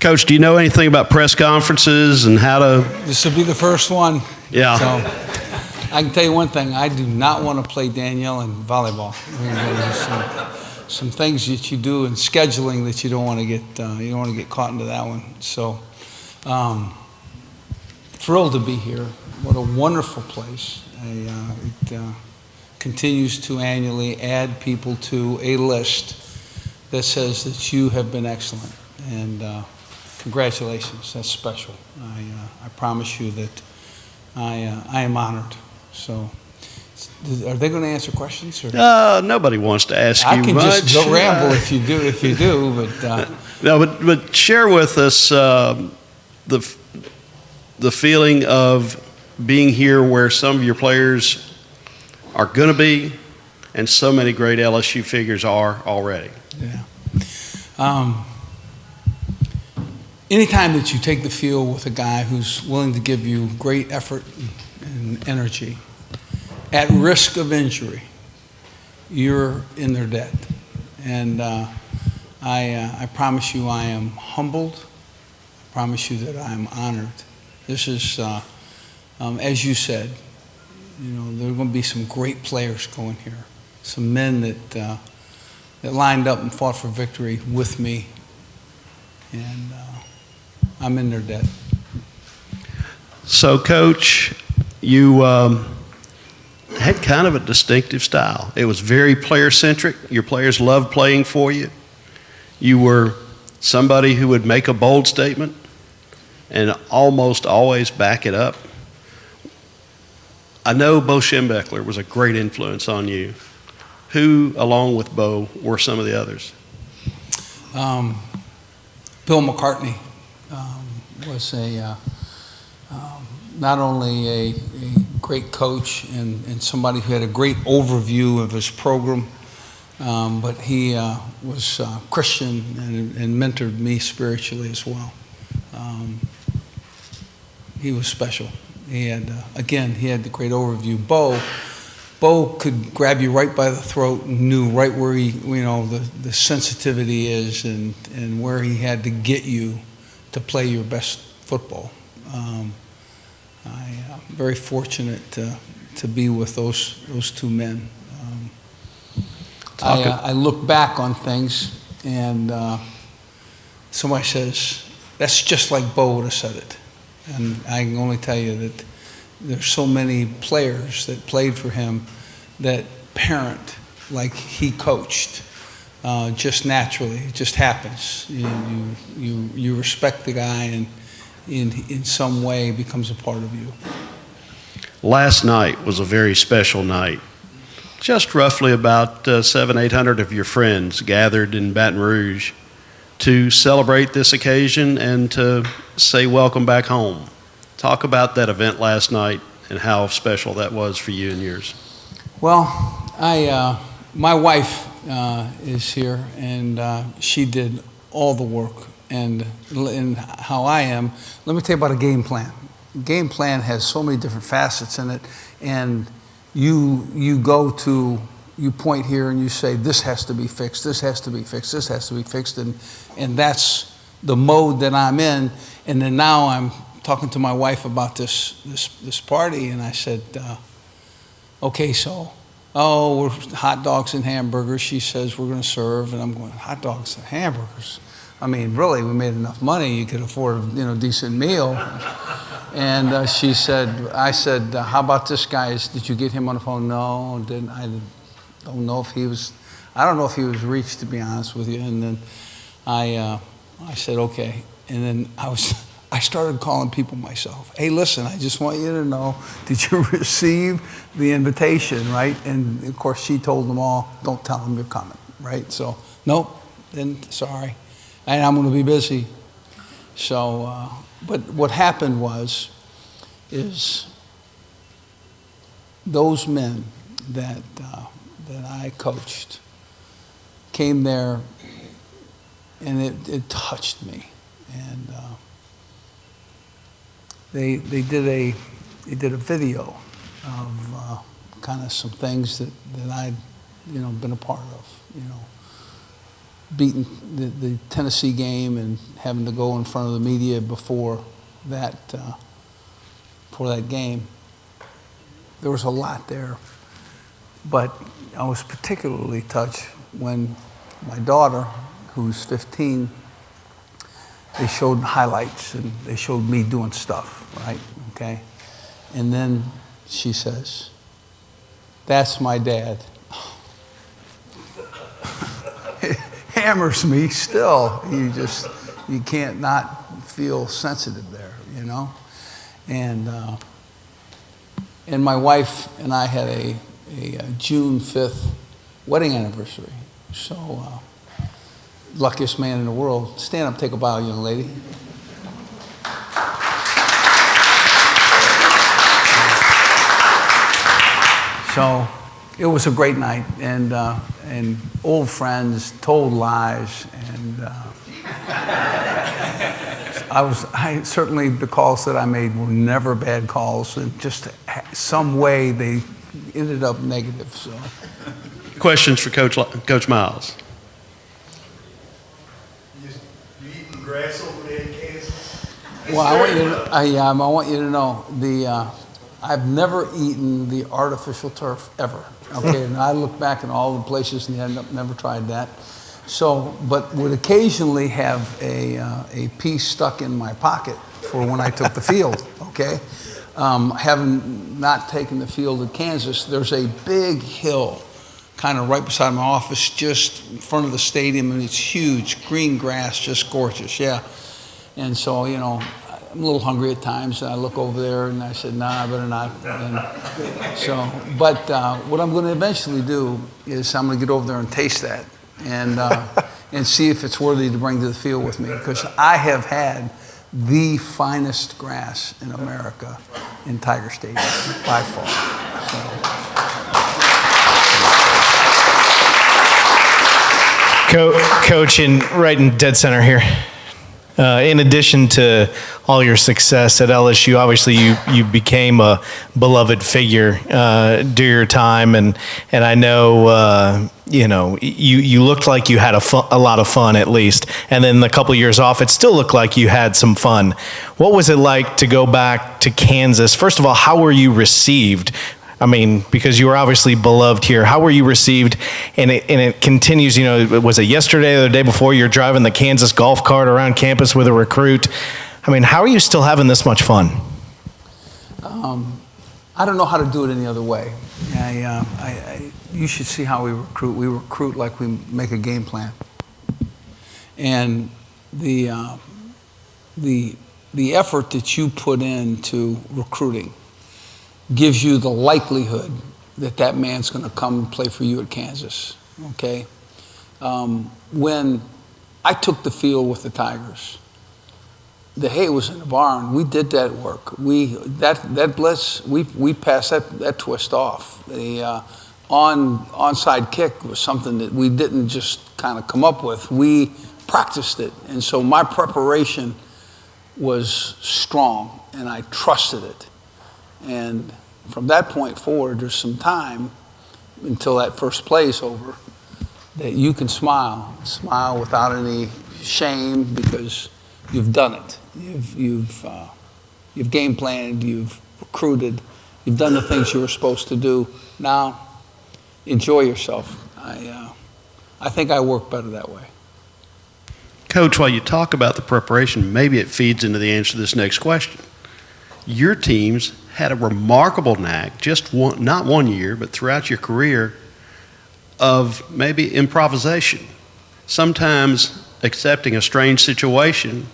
Coach, do you know anything about press conferences and how to? This will be the first one. Yeah. So I can tell you one thing: I do not want to play Danielle in volleyball. There's some things that you do in scheduling that you don't want to get caught into that one. So thrilled to be here. What a wonderful place. It continues to annually add people to a list that says that you have been excellent. And congratulations, that's special. I promise you that I am honored. So, are they going to answer questions? Or? Nobody wants to ask you much. I can just go ramble if you do. But no, but share with us the feeling of being here where some of your players are going to be, and so many great LSU figures are already. Yeah. Anytime that you take the field with a guy who's willing to give you great effort and energy, at risk of injury, you're in their debt. And I promise you I am humbled. I promise you that I am honored. This is, as you said, there are going to be some great players going here, some men that lined up and fought for victory with me, and I'm in their debt. So, Coach, you had kind of a distinctive style. It was very player-centric. Your players loved playing for you. You were somebody who would make a bold statement and almost always back it up. I know Bo Schembechler was a great influence on you. Who, along with Bo, were some of the others? Bill McCartney was not only a great coach and somebody who had a great overview of his program, but he was Christian and mentored me spiritually as well. He was special. He had the great overview. Bo could grab you right by the throat and knew right where the sensitivity is and where he had to get you to play your best football. I'm very fortunate to be with those two men. I look back on things and somebody says, that's just like Bo would have said it. And I can only tell you that there's so many players that played for him that parent like he coached just naturally. It just happens. You respect the guy and in some way becomes a part of you. Last night was a very special night. Just roughly about 700-800 of your friends gathered in Baton Rouge to celebrate this occasion and to say welcome back home. Talk about that event last night and how special that was for you and yours. Well, my wife is here, and she did all the work. And how I am, let me tell you about a game plan. Game plan has so many different facets in it, and you point here and you say, this has to be fixed, this has to be fixed, this has to be fixed, and that's the mode that I'm in. And then now I'm talking to my wife about this party, and I said, okay, so, we're hot dogs and hamburgers. She says we're going to serve, and I'm going, hot dogs and hamburgers? I mean, really, we made enough money, you could afford a decent meal. And I said, how about this guy? Did you get him on the phone? No, didn't. I don't know if he was reached, to be honest with you. And then I said, okay. And then I started calling people myself. Hey, listen, I just want you to know, did you receive the invitation, right? And of course, she told them all, don't tell them you're coming, right? So, nope, then sorry. And I'm going to be busy. So, but what happened is those men that I coached came there, and it touched me. And they did a video of kind of some things that I'd been a part of, beating the Tennessee game and having to go in front of the media before that game. There was a lot there, but I was particularly touched when my daughter, who's 15, they showed highlights and they showed me doing stuff, right? Okay, and then she says, "That's my dad." It hammers me still. You can't not feel sensitive there, you know? And my wife and I had a June 5th wedding anniversary. So, luckiest man in the world. Stand up, take a bow, young lady. So, it was a great night, and old friends told lies, and I certainly, the calls that I made were never bad calls, and just some way they ended up negative. So, Questions for Coach Miles. You eating grass over there in Kansas? well, I want you to know I've never eaten the artificial turf ever. Okay, and I look back at all the places and I never tried that. So, but would occasionally have a piece stuck in my pocket for when I took the field. Okay, having not taken the field at Kansas, there's a big hill, kind of right beside my office, just in front of the stadium, and it's huge, green grass, just gorgeous. Yeah, and so I'm a little hungry at times, and I look over there, and I said, nah, I better not. And so, but what I'm going to eventually do is I'm going to get over there and taste that, and see if it's worthy to bring to the field with me, because I have had the finest grass in America in Tiger Stadium, by far. Coach, right in dead center here. In addition to all your success at LSU, obviously you became a beloved figure during your time, and I know you looked like you had a lot of fun, at least, and then a couple of years off, it still looked like you had some fun. What was it like to go back to Kansas? First of all, how were you received? I mean, because you were obviously beloved here. How were you received? And it continues, was it yesterday or the day before you're driving the Kansas golf cart around campus with a recruit? I mean, how are you still having this much fun? I don't know how to do it any other way. You should see how we recruit. We recruit like we make a game plan. And the effort that you put into recruiting gives you the likelihood that man's going to come and play for you at Kansas, okay? When I took the field with the Tigers, the hay was in the barn. We did that work. That blitz, we passed that twist off. The onside kick was something that we didn't just kind of come up with. We practiced it, and so my preparation was strong, and I trusted it. And from that point forward, there's some time until that first play is over that you can smile without any shame, because you've done it. You've game planned, you've recruited, you've done the things you were supposed to do. Now, enjoy yourself. I think I work better that way. Coach, while you talk about the preparation, maybe it feeds into the answer to this next question. Your teams had a remarkable knack, not 1 year, but throughout your career, of maybe improvisation. Sometimes accepting a strange situation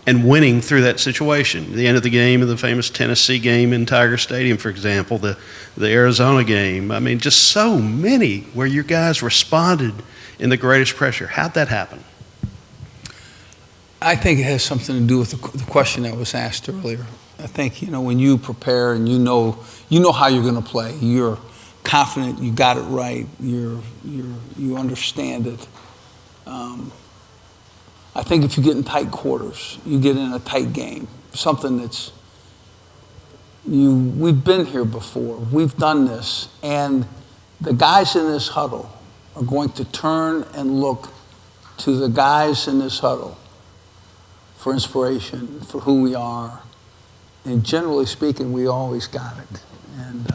and winning through that situation. The end of the game of the famous Tennessee game in Tiger Stadium, for example, the Arizona game. I mean, just so many where you guys responded in the greatest pressure. How'd that happen? I think it has something to do with the question that was asked earlier. I think, when you prepare and you know how you're going to play, you're confident, you got it right, you understand it. I think if you get in tight quarters, you get in a tight game, something that's, we've been here before, we've done this, and the guys in this huddle are going to turn and look to the guys in this huddle for inspiration, for who we are. And generally speaking, we always got it. And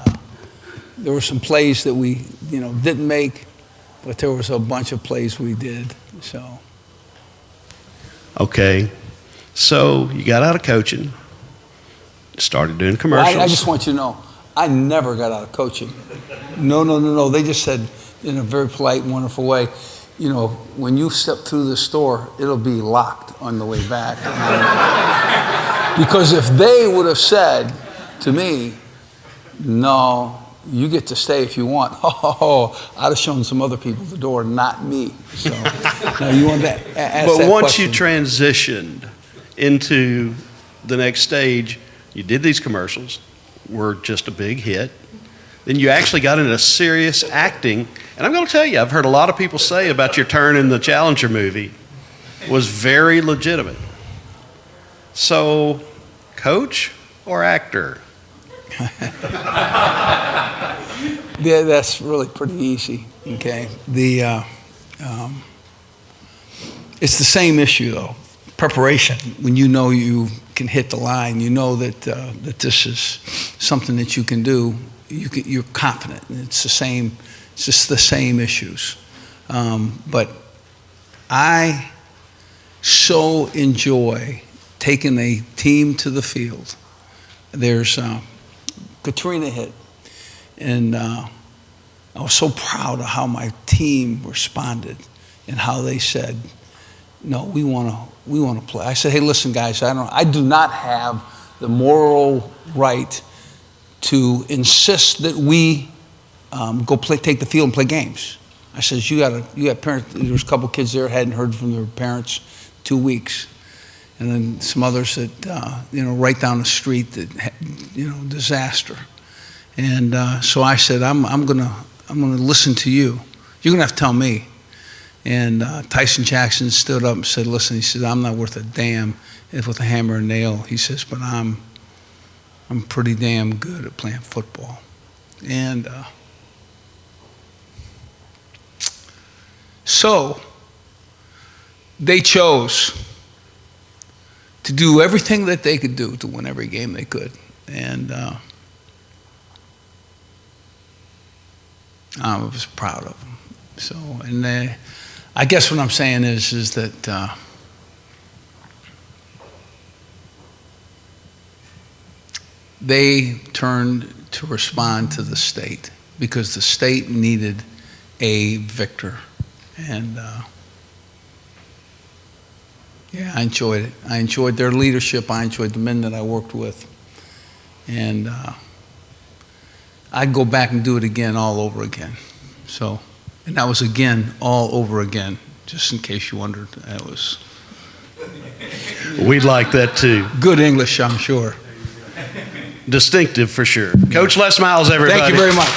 there were some plays that we, didn't make, but there was a bunch of plays we did. So. Okay. So you got out of coaching, started doing commercials. I just want you to know, I never got out of coaching. No. They just said in a very polite, wonderful way, when you step through the store, it'll be locked on the way back. Because if they would have said to me, no, you get to stay if you want, I'd have shown some other people the door, not me. So, now you want to ask But that once question. you transitioned into the next stage, you did these commercials, were just a big hit. Then you actually got into serious acting. And I'm going to tell you, I've heard a lot of people say about your turn in the Challenger movie was very legitimate. So, coach or actor? Yeah, that's really pretty easy, okay? It's the same issue, though. Preparation. When you know you can hit the line, you know that this is something that you can do, you're confident. It's just the same issues. But I so enjoy taking a team to the field. There's Katrina hit, and I was so proud of how my team responded and how they said, no, we want to play. I said, hey, listen, guys, I do not have the moral right to insist that we take the field and play games. I says, you got parents. There was a couple kids there hadn't heard from their parents 2 weeks, and then some others that right down the street that disaster. And so I said, I'm gonna listen to you. You're gonna have to tell me. And Tyson Jackson stood up and said, listen, he said, I'm not worth a damn if with a hammer and nail. He says, but I'm pretty damn good at playing football. And so they chose to do everything that they could do to win every game they could. And I was proud of them. So, and I guess what I'm saying is that they turned to respond to the state because the state needed a victor. And yeah, I enjoyed it. I enjoyed their leadership. I enjoyed the men that I worked with. And I'd go back and do it again all over again. So, and that was again all over again, just in case you wondered. That was We'd like that too. good English, I'm sure. Distinctive for sure. Coach Les Miles, everybody. Thank you very much.